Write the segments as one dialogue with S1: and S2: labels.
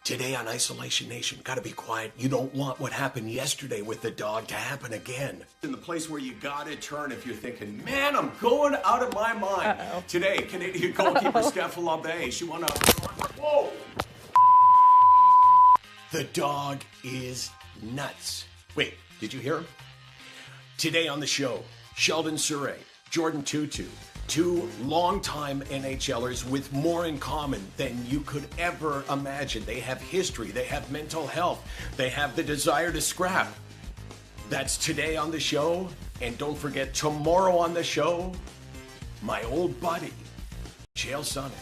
S1: Today on Isolation Nation, gotta be quiet. You don't want what happened yesterday with the dog to happen again. In the place where you gotta turn if you're thinking, man, I'm going out of my mind. Today, Canadian goalkeeper Steph Labbe, she won a... Whoa! The dog is nuts. Wait, did you hear him? Today on the show, Sheldon Souray, Jordin Tootoo, two longtime NHLers with more in common than you could ever imagine. They have history, they have mental health, they have the desire to scrap. That's today on the show. And don't forget, tomorrow on the show, my old buddy, Sheldon.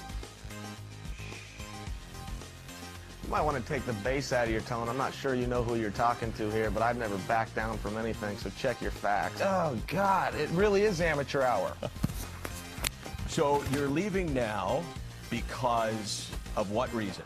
S2: You might want to take the bass out of your tone. I'm not sure you know who you're talking to here, but I've never backed down from anything, so check your facts. Oh, God, it really is amateur hour.
S1: So you're leaving now because of what reason?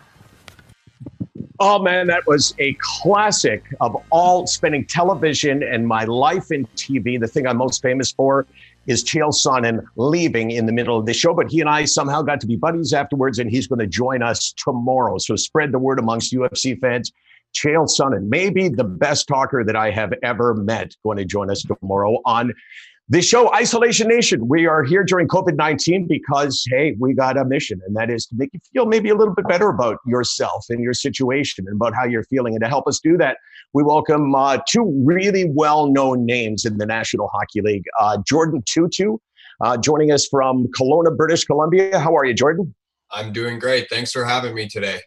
S3: Oh, man, that was a classic of all spending television and my life in TV. The thing I'm most famous for is Chael Sonnen leaving in the middle of the show. But he and I somehow got to be buddies afterwards, and he's going to join us tomorrow. So spread the word amongst UFC fans. Chael Sonnen, maybe the best talker that I have ever met, going to join us tomorrow on the show, Isolation Nation. We are here during COVID-19 because, hey, we got a mission, and that is to make you feel maybe a little bit better about yourself and your situation and about how you're feeling. And to help us do that, we welcome two really well-known names in the National Hockey League. Jordin Tootoo, joining us from Kelowna, British Columbia. How are you, Jordin?
S4: I'm doing great. Thanks for having me today.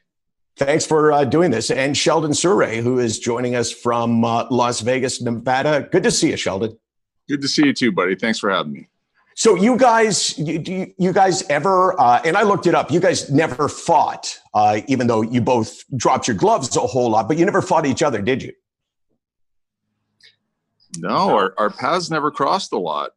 S3: Thanks for doing this. And Sheldon Souray, who is joining us from Las Vegas, Nevada. Good to see you, Sheldon.
S5: Good to see you too, buddy. Thanks for having me.
S3: So you guys, you guys ever, and I looked it up, you guys never fought, even though you both dropped your gloves a whole lot, but you never fought each other, did you?
S5: No, our paths never crossed a lot.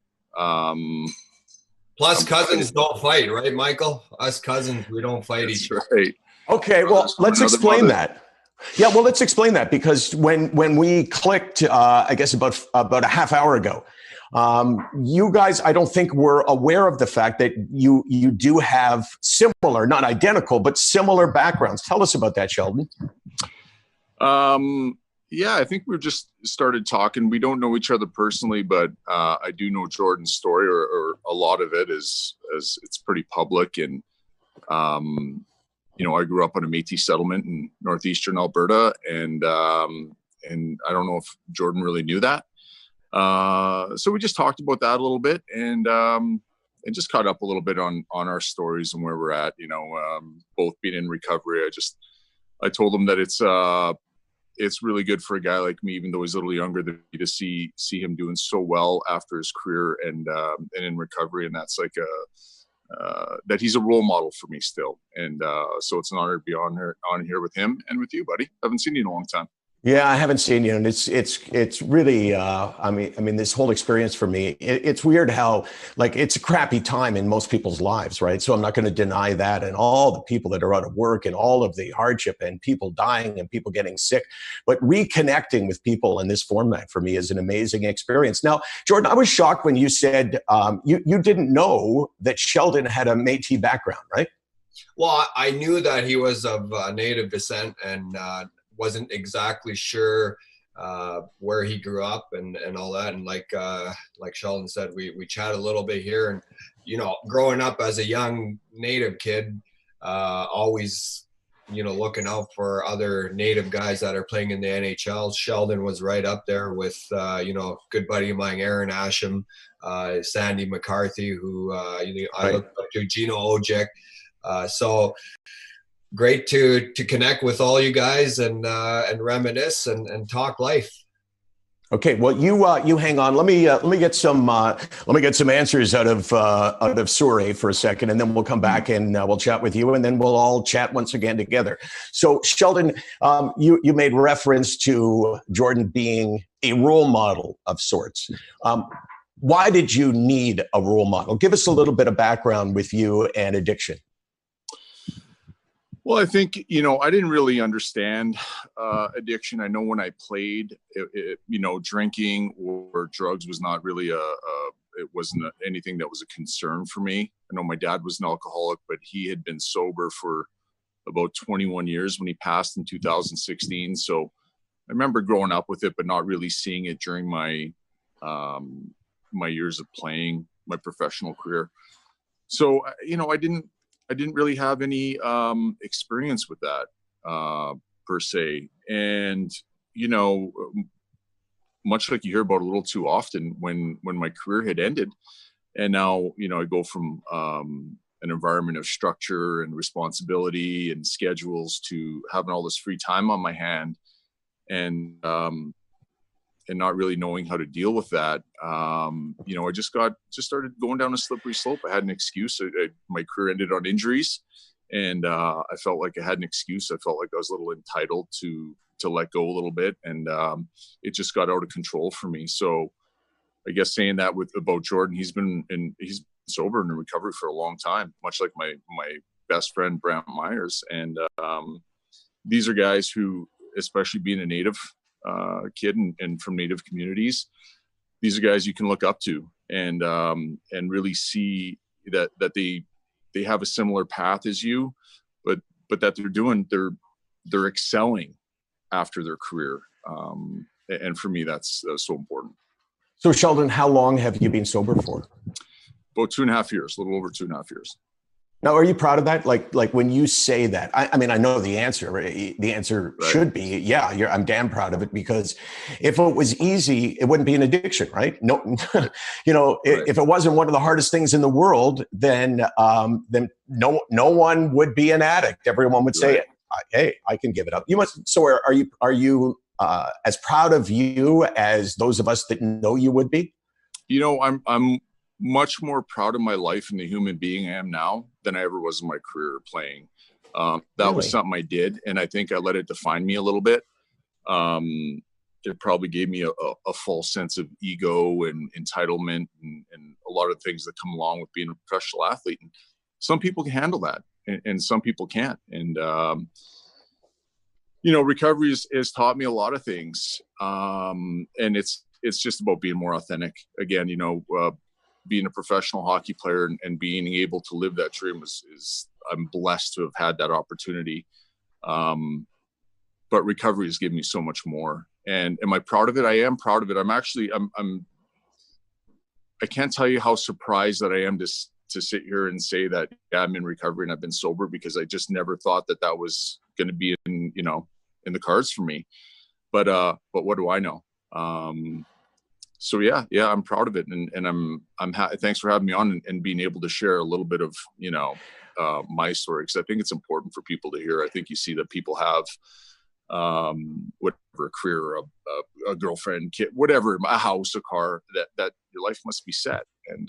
S4: Plus, cousins don't fight, right, Michael? Us cousins, we don't fight each other.
S5: Right.
S3: Okay, well, let's explain that. Yeah, well, let's explain that, because when we clicked, I guess about a half hour ago, you guys, I don't think were aware of the fact that you do have similar, not identical, but similar backgrounds. Tell us about that, Sheldon.
S5: Yeah, I think we've just started talking. We don't know each other personally, but I do know Jordan's story, or a lot of it is, as it's pretty public. And you know, I grew up on a Métis settlement in northeastern Alberta, and I don't know if Jordan really knew that. So we just talked about that a little bit, and just caught up a little bit on our stories and where we're at. You know, both being in recovery. I told him that it's really good for a guy like me, even though he's a little younger than me, to see him doing so well after his career and in recovery, and that's like that he's a role model for me still. And so it's an honor to be on here with him and with you, buddy. I haven't seen you in a long time.
S3: Yeah, I haven't seen you, and it's really I mean this whole experience for me, it's weird how, like, it's a crappy time in most people's lives, right? So I'm not going to deny that, and all the people that are out of work and all of the hardship and people dying and people getting sick, but reconnecting with people in this format for me is an amazing experience. Now, Jordin, I was shocked when you said you didn't know that Sheldon had a Métis background, right?
S4: Well, I knew that he was of Native descent, and wasn't exactly sure where he grew up and all that. And like Sheldon said, we chat a little bit here, and, you know, growing up as a young Native kid, always, you know, looking out for other Native guys that are playing in the NHL. Sheldon was right up there with, you know, good buddy of mine, Aaron Asham, Sandy McCarthy, who I look up to, Gino Ojic. So great to connect with all you guys and reminisce and talk life.
S3: Okay, well, you hang on. Let me get some answers out of Souray for a second, and then we'll come back and we'll chat with you, and then we'll all chat once again together. So, Sheldon, you made reference to Jordin being a role model of sorts. Why did you need a role model? Give us a little bit of background with you and addiction.
S5: Well, I think, you know, I didn't really understand addiction. I know when I played, you know, drinking or drugs was not really it wasn't anything that was a concern for me. I know my dad was an alcoholic, but he had been sober for about 21 years when he passed in 2016. So I remember growing up with it, but not really seeing it during my my years of playing, my professional career. So, you know, I didn't really have any experience with that per se. And, you know, much like you hear about a little too often, when my career had ended, and now, you know, I go from an environment of structure and responsibility and schedules to having all this free time on my hand, and not really knowing how to deal with that. You know, I just started going down a slippery slope. I had an excuse. My career ended on injuries, and I felt like I had an excuse. I felt like I was a little entitled to let go a little bit, and it just got out of control for me. So I guess saying that about Jordin, he's been sober and in recovery for a long time, much like my best friend Brant Myers. And these are guys who, especially being a Native kid and from Native communities, these are guys you can look up to and really see that they have a similar path as you, but that they're excelling after their career. And for me, that's so important.
S3: So Sheldon, how long have you been sober for?
S5: About 2.5 years, a little over 2.5 years.
S3: Now, are you proud of that? Like when you say that, I mean, I know the answer. Right? The answer should be, yeah, I'm damn proud of it, because if it was easy, it wouldn't be an addiction, right? No, you know, if it wasn't one of the hardest things in the world, then no one would be an addict. Everyone would say, hey, I can give it up. You must. So are you as proud of you as those of us that know you would be?
S5: You know, I'm much more proud of my life and the human being I am now than I ever was in my career playing. That was something I did, and I think I let it define me a little bit. It probably gave me a false sense of ego and entitlement and a lot of things that come along with being a professional athlete. And some people can handle that, and some people can't. And you know, recovery has taught me a lot of things, and it's just about being more authentic. Again, you know, being a professional hockey player and being able to live that dream is I'm blessed to have had that opportunity. But recovery has given me so much more. And am I proud of it? I am proud of it. I can't tell you how surprised that I am to sit here and say that I'm in recovery and I've been sober, because I just never thought that was going to be in the cards for me. But what do I know? So yeah, I'm proud of it, and I'm thanks for having me on and being able to share a little bit of my story, because I think it's important for people to hear. I think you see that people have whatever, a career, a girlfriend, kid, whatever, a house, a car, that your life must be set, and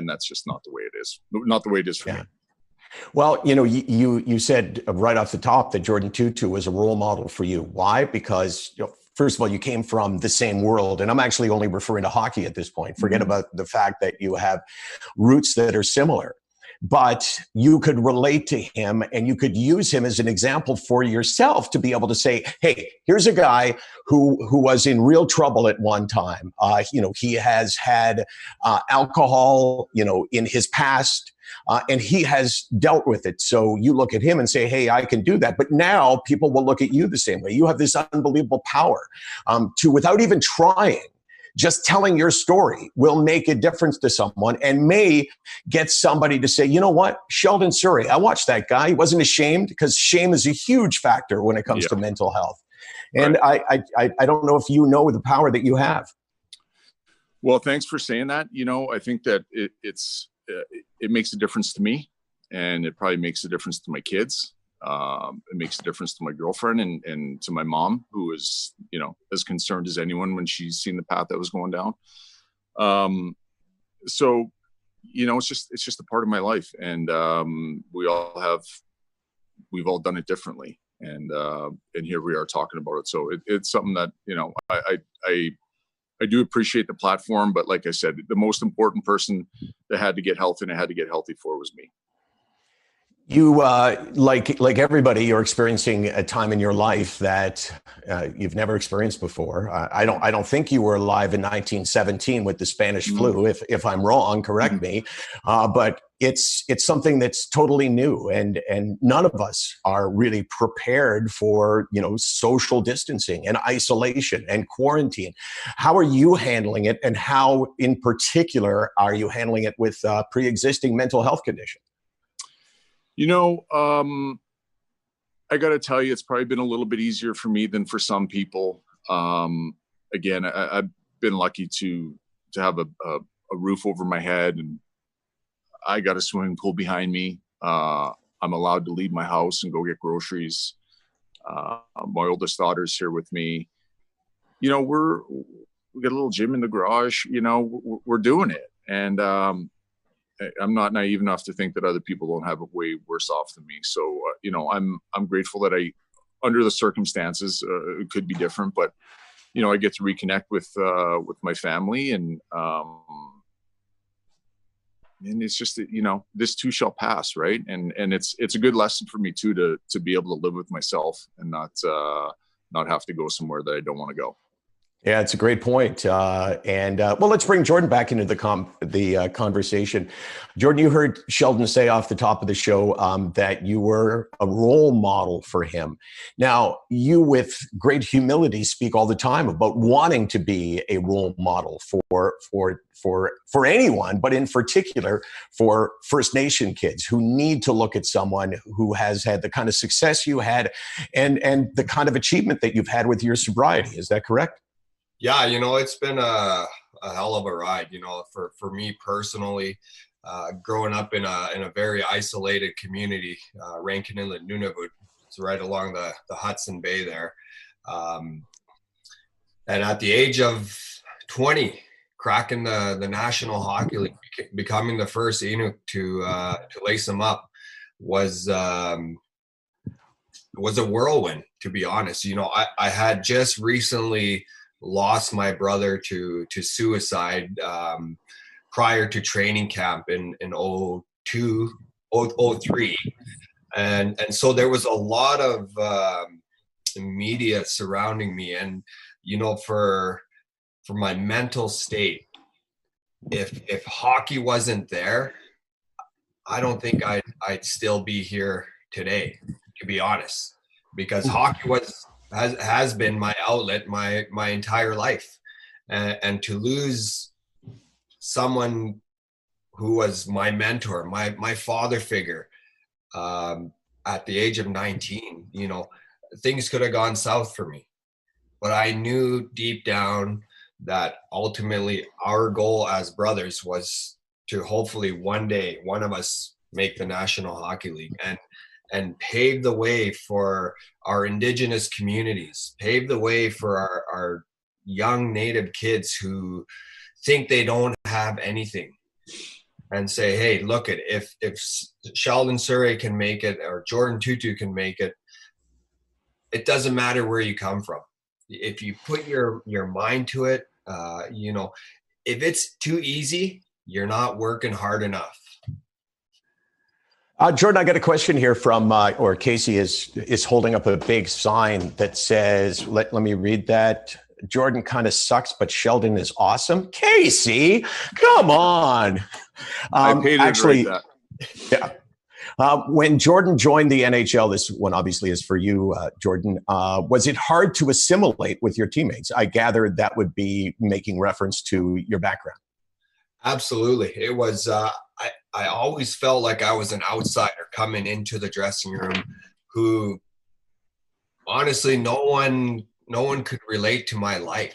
S5: that's just not the way it is. Not the way it is for me.
S3: Well, you know, you said right off the top that Jordin Tootoo was a role model for you. Why? Because, you know, first of all, you came from the same world, and I'm actually only referring to hockey at this point. Forget about the fact that you have roots that are similar, but you could relate to him and you could use him as an example for yourself to be able to say, hey, here's a guy who was in real trouble at one time. You know, he has had alcohol, you know, in his past. And he has dealt with it. So you look at him and say, hey, I can do that. But now people will look at you the same way. You have this unbelievable power to, without even trying, just telling your story will make a difference to someone and may get somebody to say, you know what, Sheldon Souray, I watched that guy. He wasn't ashamed, because shame is a huge factor when it comes to mental health. And I don't know if you know the power that you have.
S5: Well, thanks for saying that. You know, I think that it makes a difference to me, and it probably makes a difference to my kids. It makes a difference to my girlfriend and to my mom, who is, you know, as concerned as anyone when she's seen the path that was going down. So, you know, it's just a part of my life, and we've all done it differently, and here we are talking about it. So it's something that, you know, I do appreciate the platform, but like I said, the most important person that had to get healthy and I had to get healthy for was me.
S3: You, like everybody, you're experiencing a time in your life that you've never experienced before. I don't think you were alive in 1917 with the Spanish flu. If I'm wrong, correct me. But it's something that's totally new, and none of us are really prepared for social distancing and isolation and quarantine. How are you handling it, and how, in particular, are you handling it with pre-existing mental health conditions?
S5: I got to tell you, it's probably been a little bit easier for me than for some people. Again, I've been lucky to have a roof over my head, and I got a swimming pool behind me. I'm allowed to leave my house and go get groceries. My oldest daughter's here with me. We got a little gym in the garage. We're doing it, and I'm not naive enough to think that other people don't have it way worse off than me. So, I'm grateful that under the circumstances, it could be different, but I get to reconnect with my family, and it's just that, this too shall pass, right? And it's a good lesson for me too to be able to live with myself and not have to go somewhere that I don't want to go.
S3: Yeah, it's a great point. Well, let's bring Jordin back into the conversation. Jordin, you heard Sheldon say off the top of the show that you were a role model for him. Now, you, with great humility, speak all the time about wanting to be a role model for anyone, but in particular for First Nation kids who need to look at someone who has had the kind of success you had and the kind of achievement that you've had with your sobriety. Is that correct?
S4: Yeah, it's been a hell of a ride, for me personally, growing up in a very isolated community, Rankin Inlet, Nunavut. It's right along the Hudson Bay there. And at the age of 20, cracking the National Hockey League, becoming the first Inuk to lace them up was a whirlwind, to be honest. I had just recently lost my brother to suicide prior to training camp in 03. And so there was a lot of media surrounding me, and for my mental state, if hockey wasn't there, I don't think I'd still be here today, to be honest, because hockey has been my outlet my entire life, and to lose someone who was my mentor, my father figure, at the age of 19, things could have gone south for me, but I knew deep down that ultimately our goal as brothers was to hopefully one day one of us make the National Hockey League and pave the way for our Indigenous communities, pave the way for our young Native kids who think they don't have anything, and say, hey, look, if Sheldon Souray can make it, or Jordin Tootoo can make it, it doesn't matter where you come from. If you put your mind to it, if it's too easy, you're not working hard enough.
S3: Jordin, I got a question here from, or Casey is holding up a big sign that says, let me read that. Jordin kind of sucks, but Sheldon is awesome. Casey, come on.
S5: I paid
S3: actually,
S5: that.
S3: Yeah. When Jordin joined the NHL, this one obviously is for you, Jordin, was it hard to assimilate with your teammates? I gathered that would be making reference to your background.
S4: Absolutely. It was, I always felt like I was an outsider coming into the dressing room who honestly no one could relate to my life,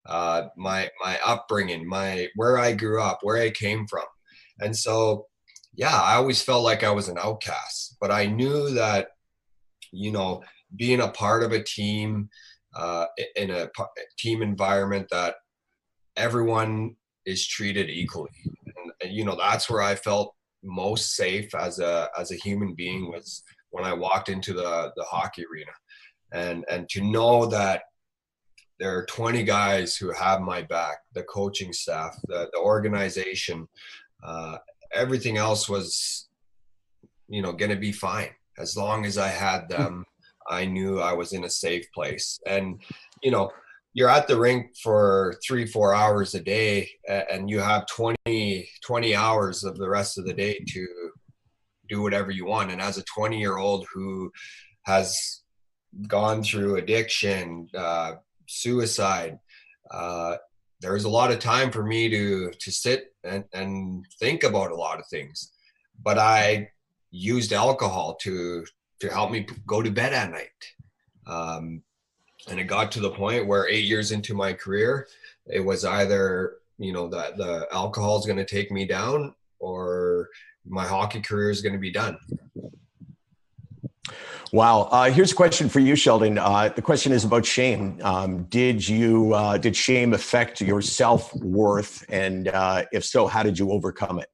S4: my upbringing, where I grew up, where I came from. And so, yeah, I always felt like I was an outcast, but I knew that, being a part of a team, in a team environment, that everyone is treated equally. And that's where I felt most safe as a human being, was when I walked into the hockey arena, and to know that there are 20 guys who have my back, the coaching staff, the organization, everything else was going to be fine. As long as I had them, I knew I was in a safe place. And, you're at the rink for 3-4 hours a day, and you have 20 hours of the rest of the day to do whatever you want. And as a 20-year-old who has gone through addiction, suicide, there's a lot of time for me to sit and think about a lot of things. But I used alcohol to help me go to bed at night. And it got to the point where 8 years into my career, it was either, that the alcohol is going to take me down, or my hockey career is going to be done.
S3: Wow. Here's a question for you, Sheldon. The question is about shame. Did shame affect your self-worth? And if so, how did you overcome it?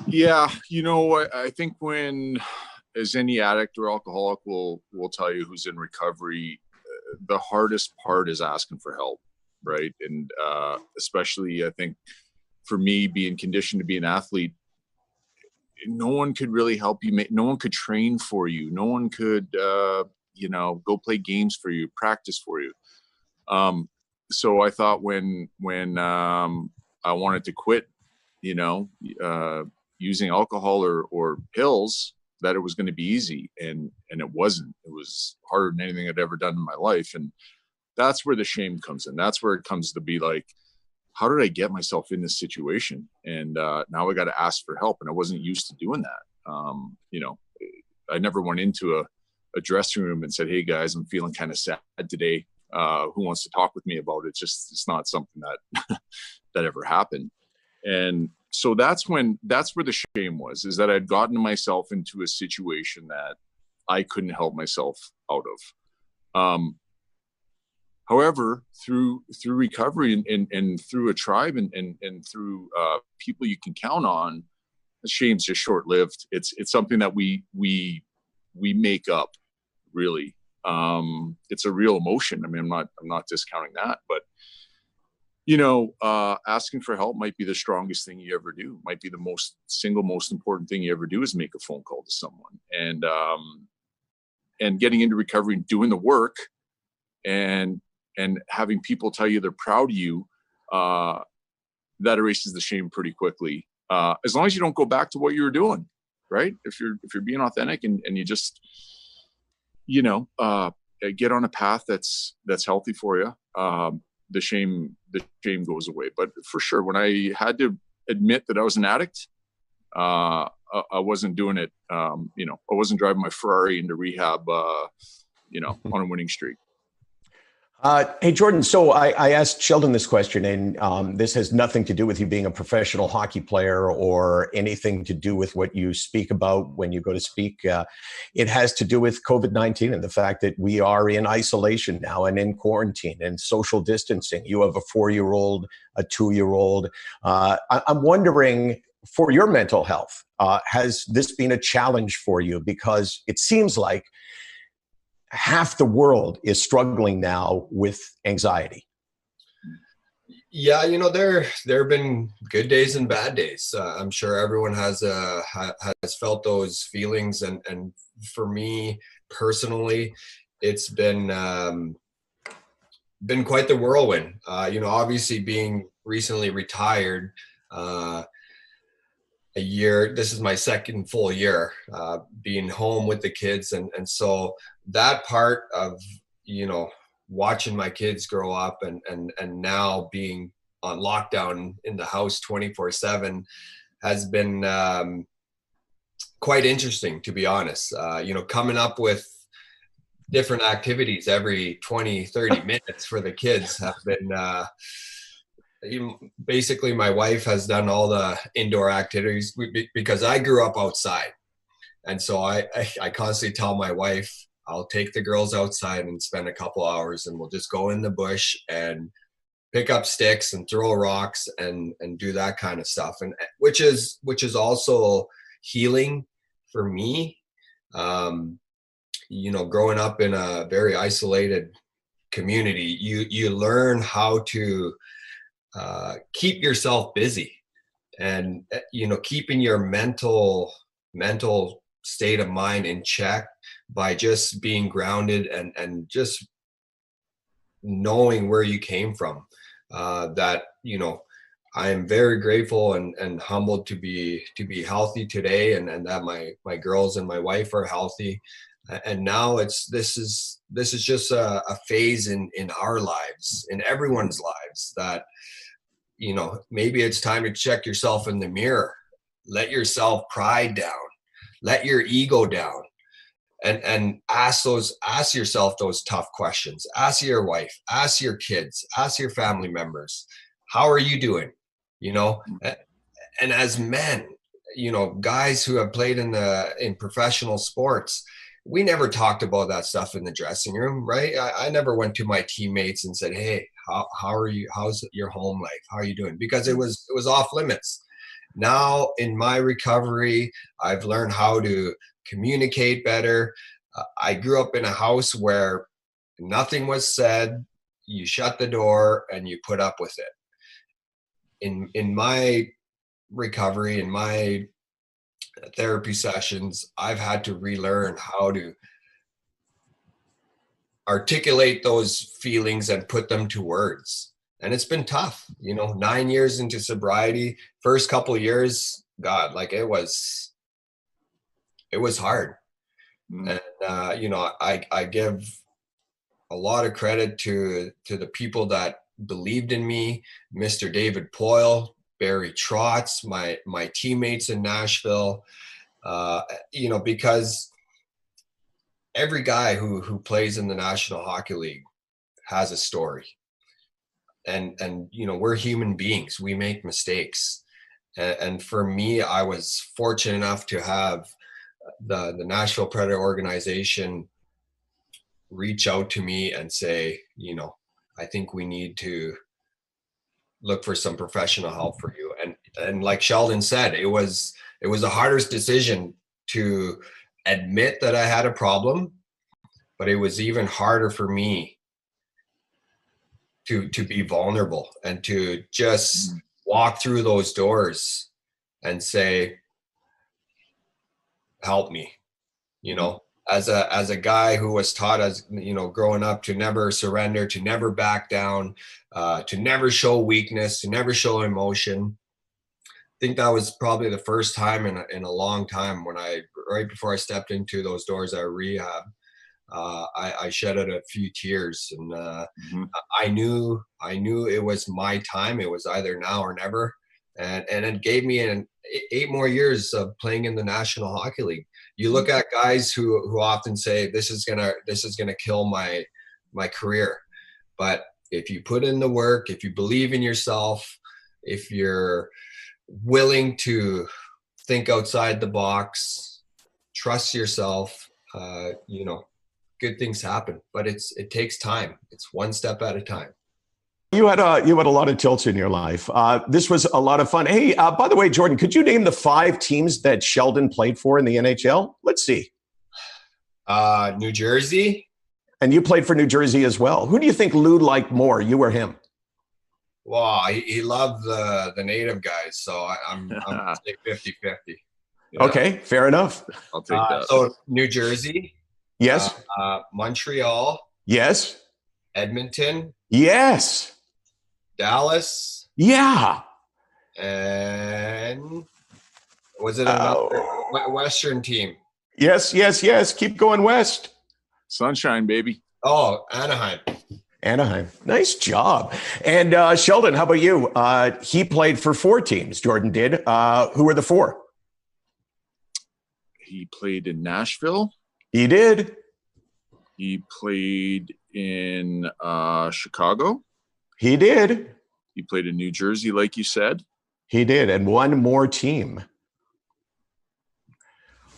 S5: Yeah. I think as any addict or alcoholic will tell you who's in recovery, the hardest part is asking for help, right? And especially, I think, for me, being conditioned to be an athlete, no one could really help you. No one could train for you. No one could, go play games for you, practice for you. So I thought when I wanted to quit, using alcohol or pills, that it was going to be easy, and it wasn't. It was harder than anything I'd ever done in my life. And that's where the shame comes in. That's where it comes to be like, how did I get myself in this situation? And now I got to ask for help. And I wasn't used to doing that. I never went into a dressing room and said, hey guys, I'm feeling kind of sad today. Who wants to talk with me about it? It's not something that that ever happened. And so that's where the shame was, is that I'd gotten myself into a situation that I couldn't help myself out of. However, through recovery and through a tribe and through people you can count on, the shame's just short-lived. It's something that we make up, really. It's a real emotion. I mean, I'm not discounting that, but asking for help might be the strongest thing you ever do. Might be the single most important thing you ever do, is make a phone call to someone. And getting into recovery and doing the work and having people tell you they're proud of you, that erases the shame pretty quickly. As long as you don't go back to what you were doing, right? If you're being authentic and you just, get on a path that's healthy for you, the shame goes away. But for sure, when I had to admit that I was an addict, I wasn't doing it. I wasn't driving my Ferrari into rehab, on a winning streak.
S3: Hey, Jordin, so I asked Sheldon this question, and this has nothing to do with you being a professional hockey player or anything to do with what you speak about when you go to speak. It has to do with COVID-19 and the fact that we are in isolation now and in quarantine and social distancing. You have a 4-year-old, a 2-year-old. I'm wondering, for your mental health, has this been a challenge for you? Because it seems like half the world is struggling now with anxiety.
S4: Yeah, there have been good days and bad days. I'm sure everyone has felt those feelings, and for me personally, it's been quite the whirlwind. Obviously being recently retired, a year. This is my second full year being home with the kids, and so that part of watching my kids grow up and now being on lockdown in the house 24/7 has been quite interesting, to be honest. Coming up with different activities every 20-30 minutes for the kids have been basically my wife has done all the indoor activities because I grew up outside. And so I constantly tell my wife, I'll take the girls outside and spend a couple hours, and we'll just go in the bush and pick up sticks and throw rocks and do that kind of stuff. And which is also healing for me. Growing up in a very isolated community, you learn how to keep yourself busy. and keeping your mental state of mind in check by just being grounded and just knowing where you came from. That I am very grateful and humbled to be healthy today, and that my girls and my wife are healthy. And now this is just a phase in our lives, in everyone's lives, that maybe it's time to check yourself in the mirror, let yourself pride down, let your ego down, and ask yourself those tough questions. Ask your wife, ask your kids, ask your family members, how are you doing? And as men, guys who have played in professional sports, we never talked about that stuff in the dressing room, right? I never went to my teammates and said, hey, how are you? How's your home life? How are you doing? Because it was off limits. Now in my recovery, I've learned how to communicate better. I grew up in a house where nothing was said. You shut the door and you put up with it. In my recovery, in my therapy sessions, I've had to relearn how to articulate those feelings and put them to words. And it's been tough, 9 years into sobriety, first couple of years, God, like it was hard. And, I give a lot of credit to the people that believed in me, Mr. David Poyle, Barry Trotz, my teammates in Nashville, because every guy who plays in the National Hockey League has a story. And we're human beings. We make mistakes. And for me, I was fortunate enough to have the Nashville Predator organization reach out to me and say, I think we need to look for some professional help for you. And like Sheldon said, it was the hardest decision to admit that I had a problem, but it was even harder for me to be vulnerable and to just walk through those doors and say, help me, as a guy who was taught, as growing up, to never surrender, to never back down, to never show weakness, to never show emotion. I think that was probably the first time in a long time when right before I stepped into those doors at rehab, I shedded a few tears, and I knew it was my time. It was either now or never, and it gave me 8 more years of playing in the National Hockey League. You look at guys who often say this is gonna kill my career, but if you put in the work, if you believe in yourself, if you're willing to think outside the box, trust yourself, good things happen. But it takes time. It's one step at a time.
S3: You had a lot of tilts in your life. This was a lot of fun. Hey, by the way, Jordin, could you name the 5 teams that Sheldon played for in the NHL? Let's see.
S4: New Jersey. And
S3: you played for New Jersey as well. Who do you think Lou liked more, you or him?
S4: Well, he loved the native guys, so I'm going to say 50-50.
S3: Yeah. Okay, fair enough.
S5: I'll take that.
S4: So New Jersey.
S3: Yes.
S4: Montreal.
S3: Yes.
S4: Edmonton.
S3: Yes.
S4: Dallas.
S3: Yeah.
S4: And was it another Western team?
S3: Yes. Keep going west.
S5: Sunshine, baby.
S4: Oh, Anaheim.
S3: Nice job. And Sheldon, how about you? He played for 4 teams. Jordin did. Who were the 4?
S5: He played in Nashville.
S3: He did.
S5: He played in Chicago.
S3: He did.
S5: He played in New Jersey, like you said.
S3: He did. And one more team.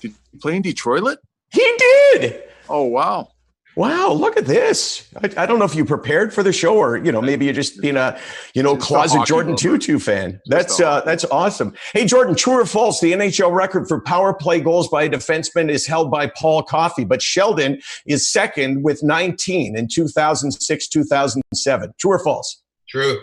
S5: Did he play in Detroit?
S3: He did.
S5: Oh, wow.
S3: Wow, look at this. I don't know if you prepared for the show or, maybe you're just being a, closet Jordin Tootoo fan. That's awesome. Hey, Jordin, true or false, the NHL record for power play goals by a defenseman is held by Paul Coffey, but Sheldon is second with 19 in 2006, 2007. True or false?
S4: True.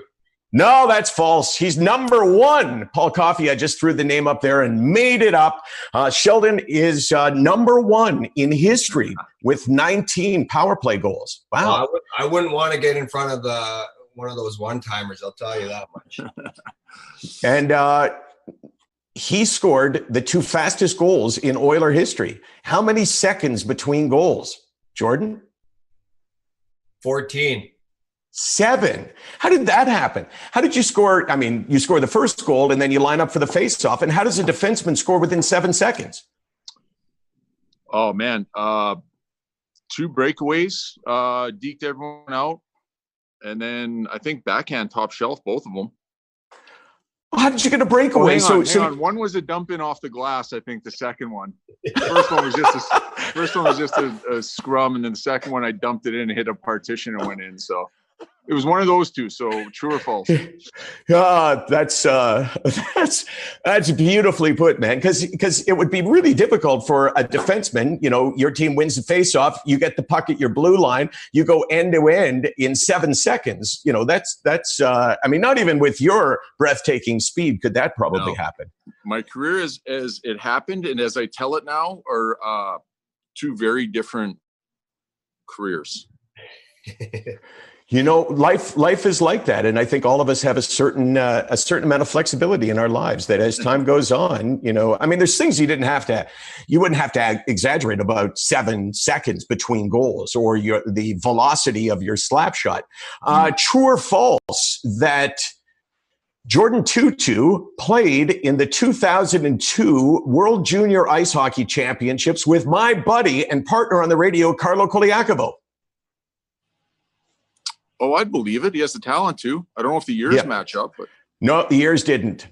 S3: No, that's false. He's number one. Paul Coffey, I just threw the name up there and made it up. Sheldon is number one in history with 19 power play goals. Wow.
S4: Well, I wouldn't want to get in front of one of those one-timers, I'll tell you that much.
S3: And he scored the 2 fastest goals in Oiler history. How many seconds between goals, Jordin?
S4: 14.
S3: 7. How did that happen? How did you score? I mean, you score the first goal and then you line up for the face-off. And how does a defenseman score within 7 seconds?
S5: Oh, man. 2 breakaways, deked everyone out. And then I think backhand top shelf, both of them.
S3: How did you get a breakaway?
S5: Hang on. One was a dump in off the glass. I think the second one. First one was just a scrum, and then the second one I dumped it in, hit a partition, and went in. So it was one of those two. So true or false?
S3: That's beautifully put, man. Because it would be really difficult for a defenseman. You know, your team wins the faceoff, you get the puck at your blue line, you go end to end in 7 seconds. You know, that's. I mean, not even with your breathtaking speed could that probably happen.
S5: My career, as it happened, and as I tell it now, are 2 very different careers.
S3: You know, life is like that, and I think all of us have a certain amount of flexibility in our lives. That as time goes on, you know, I mean, there's things you wouldn't have to exaggerate about 7 seconds between goals or the velocity of your slap shot. True or false that Jordin Tootoo played in the 2002 World Junior Ice Hockey Championships with my buddy and partner on the radio, Carlo Koliakovo?
S5: Oh, I'd believe it. He has the talent to. I don't know if the years match up, but
S3: no, the years didn't.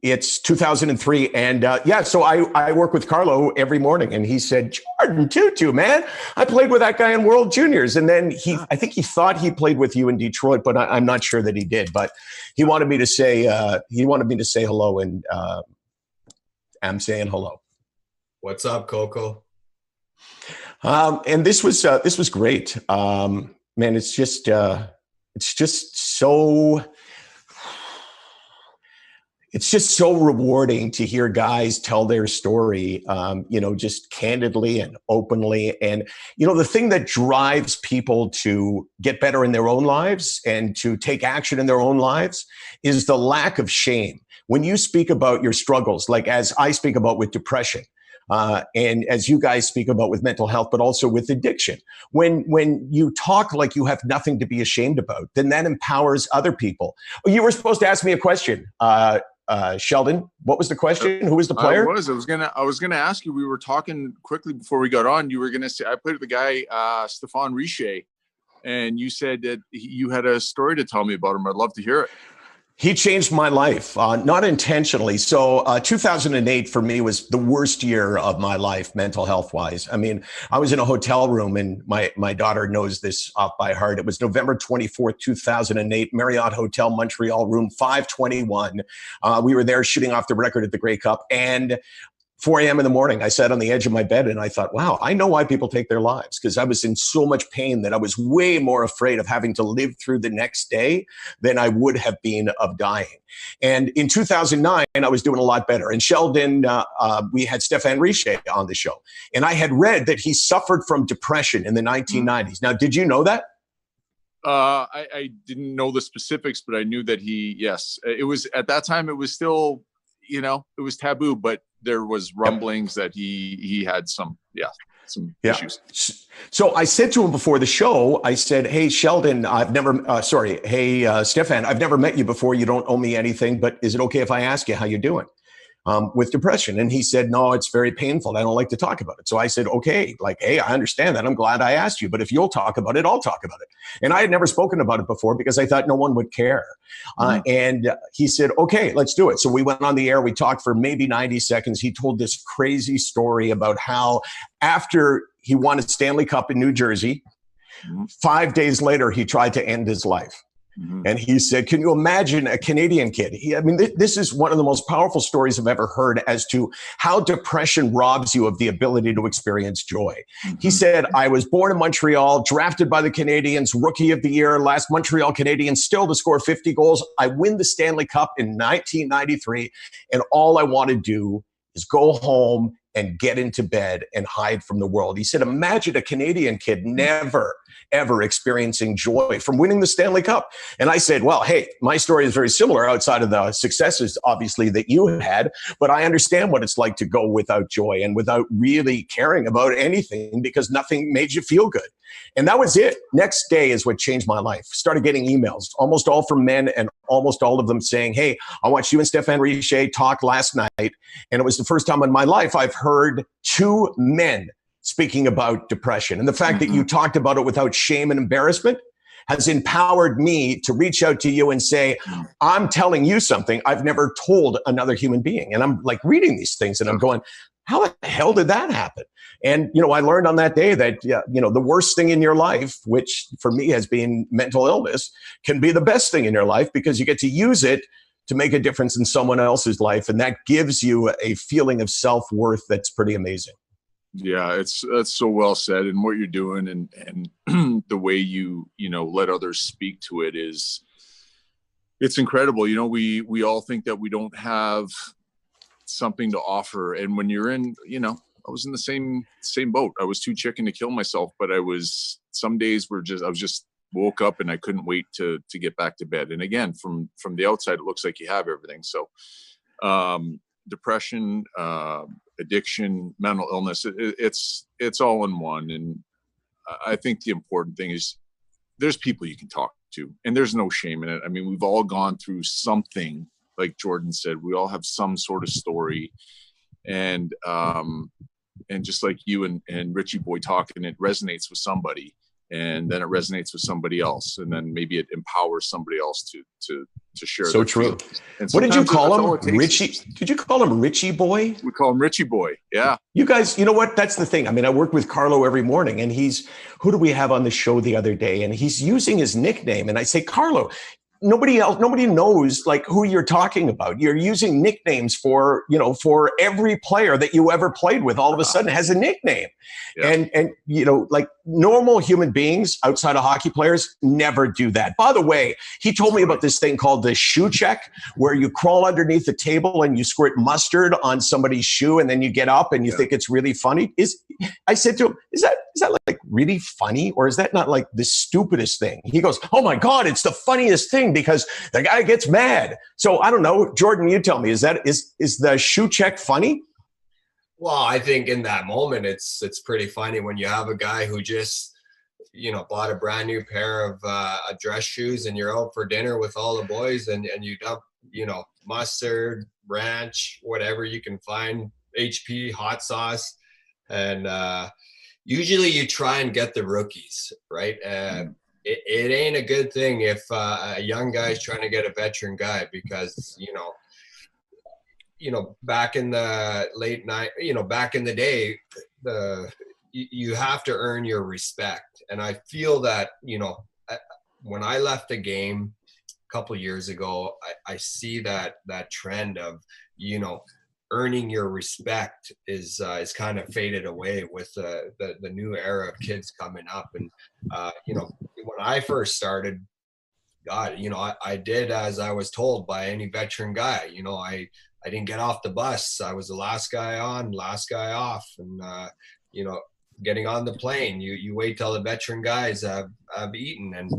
S3: It's 2003, and so I work with Carlo every morning, and he said, "Jordin Tootoo, man, I played with that guy in World Juniors," and then I think he thought he played with you in Detroit, but I'm not sure that he did. But he wanted me to say hello, and I'm saying hello.
S4: What's up, Coco?
S3: And this was great. Man, it's just so rewarding to hear guys tell their story, you know, just candidly and openly. And, you know, the thing that drives people to get better in their own lives and to take action in their own lives is the lack of shame. When you speak about your struggles, like as I speak about with depression, and as you guys speak about with mental health, but also with addiction. When you talk like you have nothing to be ashamed about, then that empowers other people. You were supposed to ask me a question, Sheldon. What was the question? Who was the player?
S5: I was gonna ask you. We were talking quickly before we got on. You were gonna say I played with the guy Stéphane Richer, and you said that you had a story to tell me about him. I'd love to hear it.
S3: He changed my life, not intentionally. So 2008 for me was the worst year of my life, mental health wise. I mean, I was in a hotel room, and my daughter knows this off by heart. It was November 24th, 2008, Marriott Hotel, Montreal, room 521. We were there shooting off the record at the Grey Cup, and 4 a.m. in the morning, I sat on the edge of my bed and I thought, wow, I know why people take their lives, because I was in so much pain that I was way more afraid of having to live through the next day than I would have been of dying. And in 2009, I was doing a lot better. And Sheldon, we had Stéphane Richer on the show. And I had read that he suffered from depression in the 1990s. Now, did you know that?
S5: I didn't know the specifics, but I knew that it was at that time, it was still, you know, it was taboo, but there was rumblings that he had some issues.
S3: So I said to him before the show, I said, "Hey, Sheldon, Stéphane, I've never met you before. You don't owe me anything, but is it okay if I ask you how you're doing with depression?" And he said, "No, it's very painful. I don't like to talk about it." So I said, "Okay, hey, I understand that. I'm glad I asked you, but if you'll talk about it, I'll talk about it." And I had never spoken about it before because I thought no one would care. And he said, "Okay, let's do it." So we went on the air. We talked for maybe 90 seconds. He told this crazy story about how after he won a Stanley Cup in New Jersey, 5 days later, he tried to end his life. And he said, can you imagine a Canadian kid? This is one of the most powerful stories I've ever heard as to how depression robs you of the ability to experience joy. He said, I was born in Montreal, drafted by the Canadiens, rookie of the year, last Montreal Canadiens still to score 50 goals. I win the Stanley Cup in 1993, and all I want to do is go home and get into bed and hide from the world. He said, imagine a Canadian kid never, ever experiencing joy from winning the Stanley Cup. And I said, well, hey, my story is very similar outside of the successes, obviously, that you had, but I understand what it's like to go without joy and without really caring about anything because nothing made you feel good. And that was it. Next day is what changed my life. Started getting emails, almost all from men and almost all of them saying, hey, I watched you and Stéphane Richer talk last night. And it was the first time in my life I've heard two men speaking about depression. And the fact that you talked about it without shame and embarrassment has empowered me to reach out to you and say, I'm telling you something I've never told another human being. And I'm like reading these things and I'm going, how the hell did that happen? And, I learned on that day that, the worst thing in your life, which for me has been mental illness, can be the best thing in your life because you get to use it to make a difference in someone else's life. And that gives you a feeling of self-worth that's pretty amazing.
S5: Yeah, that's so well said. And what you're doing and the way you let others speak to it it's incredible. We all think that we don't have something to offer. And when you're in, I was in the same boat. I was too chicken to kill myself, but some days I was just woke up and I couldn't wait to get back to bed. And again, from the outside, it looks like you have everything. So, depression, addiction, mental illness, it's all in one. And I think the important thing is there's people you can talk to and there's no shame in it. I mean, we've all gone through something, like Jordin said, we all have some sort of story. And just like you and Richie Boy talking, it resonates with somebody. And then it resonates with somebody else, and then maybe it empowers somebody else to share.
S3: So true. What did you call him? Richie? Did you call him Richie Boy?
S5: We call him Richie Boy. Yeah.
S3: You guys, you know what? That's the thing. I mean, I work with Carlo every morning, and who do we have on the show the other day? And he's using his nickname, and I say, Carlo, nobody knows like who you're talking about. You're using nicknames for every player that you ever played with. All of a sudden has a nickname. Yeah. And like normal human beings outside of hockey players never do that. By the way, he told me about this thing called the shoe check, where you crawl underneath the table and you squirt mustard on somebody's shoe and then you get up and you think it's really funny. I said to him, is that like really funny, or is that not like the stupidest thing? He goes, oh my God, it's the funniest thing because the guy gets mad. So I don't know, Jordin, you tell me, is the shoe check funny?
S4: Well, I think in that moment, it's pretty funny when you have a guy who just, bought a brand new pair of dress shoes and you're out for dinner with all the boys and you dump, mustard, ranch, whatever you can find, HP, hot sauce. And usually you try and get the rookies, right? It ain't a good thing if a young guy is trying to get a veteran guy because, back in the late night, back in the day, you have to earn your respect. And I feel that, when I left the game a couple of years ago, I see that trend of, earning your respect is kind of faded away with the new era of kids coming up. And, when I first started, God, I did as I was told by any veteran guy. I didn't get off the bus. I was the last guy on, last guy off. And, getting on the plane, you wait till the veteran guys have eaten. And,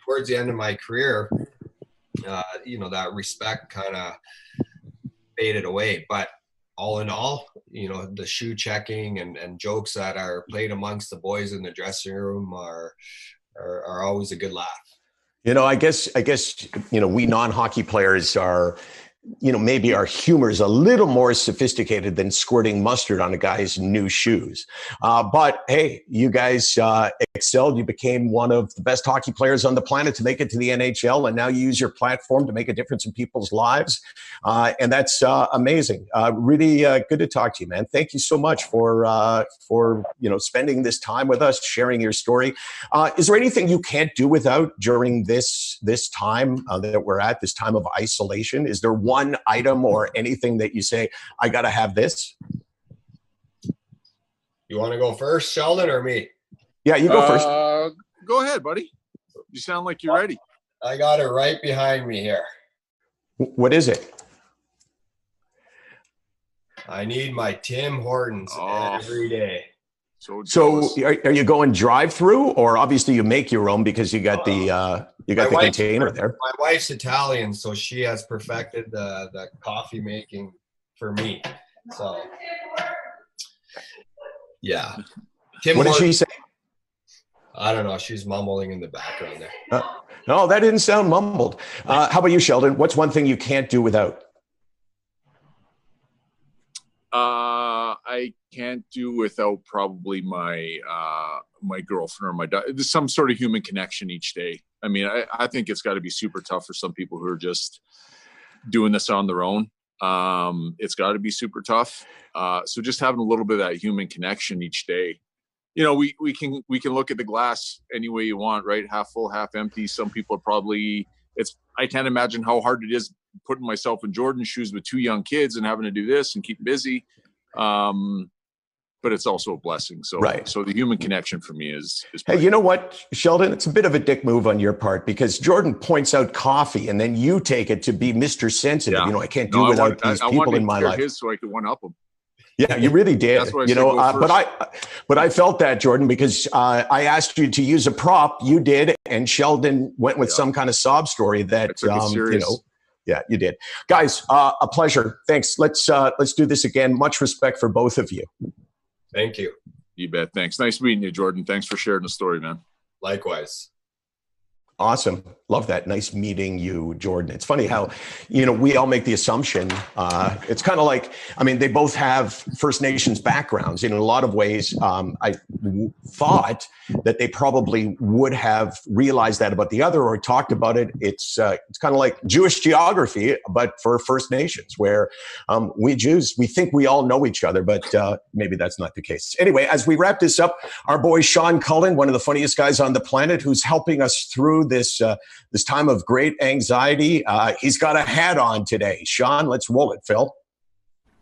S4: towards the end of my career, that respect kind of faded away. But all in all, the shoe checking and jokes that are played amongst the boys in the dressing room are always a good laugh.
S3: I guess, we non-hockey players are, maybe our humor is a little more sophisticated than squirting mustard on a guy's new shoes. But hey, you guys excelled. You became one of the best hockey players on the planet to make it to the NHL, and now you use your platform to make a difference in people's lives. And that's amazing. Really good to talk to you, man. Thank you so much for spending this time with us, sharing your story. Is there anything you can't do without during this time that we're at, this time of isolation? Is there one item or anything that you say, I got to have this?
S4: You want to go first, Sheldon, or me?
S3: Yeah, you go first.
S5: Go ahead, buddy. You sound like you're ready.
S4: I got it right behind me here.
S3: What is it?
S4: I need my Tim Hortons every day.
S3: So are you going drive-through, or obviously you make your own because you got the container there?
S4: My wife's Italian, so she has perfected the coffee making for me. So yeah.
S3: What did she say?
S4: I don't know. She's mumbling in the background there.
S3: No, that didn't sound mumbled. How about you, Sheldon? What's one thing you can't do without?
S5: I can't do without probably my my girlfriend or my dad. There's some sort of human connection each day. I mean, I think it's got to be super tough for some people who are just doing this on their own. It's got to be super tough. So just having a little bit of that human connection each day. You know, we can look at the glass any way you want, right? Half full, half empty. Some people are probably, I can't imagine how hard it is putting myself in Jordin's shoes with 2 young kids and having to do this and keep busy. But it's also a blessing. So,
S3: right.
S5: So the human connection for me is
S3: hey, you know what, Sheldon? It's a bit of a dick move on your part because Jordin points out coffee and then you take it to be Mr. Sensitive. Yeah. You know, I can't do without these people in my life.
S5: His so I could one up him.
S3: Yeah, you really did. But I felt that, Jordin, because I asked you to use a prop. You did, and Sheldon went with some kind of sob story that Yeah, you did, guys. A pleasure. Thanks. Let's do this again. Much respect for both of you.
S4: Thank you.
S5: You bet. Thanks. Nice meeting you, Jordin. Thanks for sharing the story, man.
S4: Likewise.
S3: Awesome. Love that. Nice meeting you, Jordin. It's funny how, we all make the assumption. It's kind of like, they both have First Nations backgrounds. In a lot of ways, I thought that they probably would have realized that about the other or talked about it. It's kind of like Jewish geography, but for First Nations, where we Jews, we think we all know each other, but maybe that's not the case. Anyway, as we wrap this up, our boy Sean Cullen, one of the funniest guys on the planet, who's helping us through this time of great anxiety. He's got a hat on today. Sean, let's roll it, Phil.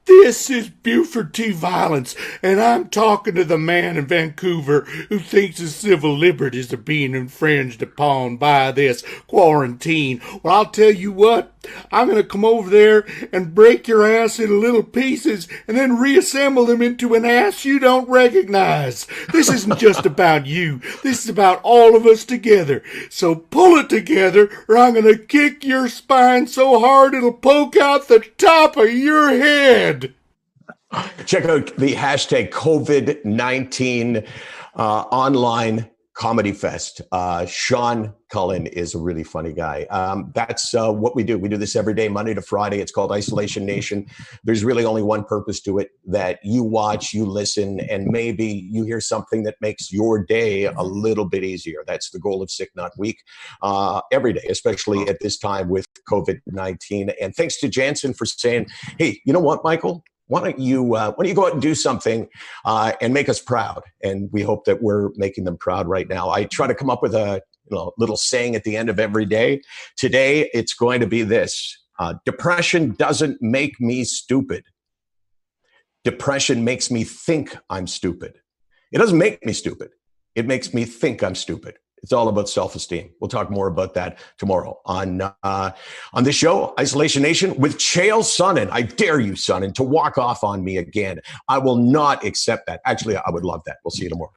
S6: This is Buford T. Violence, and I'm talking to the man in Vancouver who thinks his civil liberties are being infringed upon by this quarantine. Well, I'll tell you what, I'm going to come over there and break your ass into little pieces and then reassemble them into an ass you don't recognize. This isn't just about you. This is about all of us together. So pull it together, or I'm going to kick your spine so hard it'll poke out the top of your head.
S3: Check out the hashtag COVID-19 online comedy fest. Sean Cullen is a really funny guy. That's what we do. We do this every day, Monday to Friday. It's called Isolation Nation. There's really only one purpose to it, that you watch, you listen, and maybe you hear something that makes your day a little bit easier. That's the goal of SickNotWeak every day, especially at this time with COVID-19. And thanks to Jansen for saying, hey, you know what, Michael? Why don't you go out and do something and make us proud? And we hope that we're making them proud right now. I try to come up with a little saying at the end of every day. Today, it's going to be this. Depression doesn't make me stupid. Depression makes me think I'm stupid. It doesn't make me stupid. It makes me think I'm stupid. It's all about self-esteem. We'll talk more about that tomorrow on this show, Isolation Nation, with Chael Sonnen. I dare you, Sonnen, to walk off on me again. I will not accept that. Actually, I would love that. We'll see you tomorrow.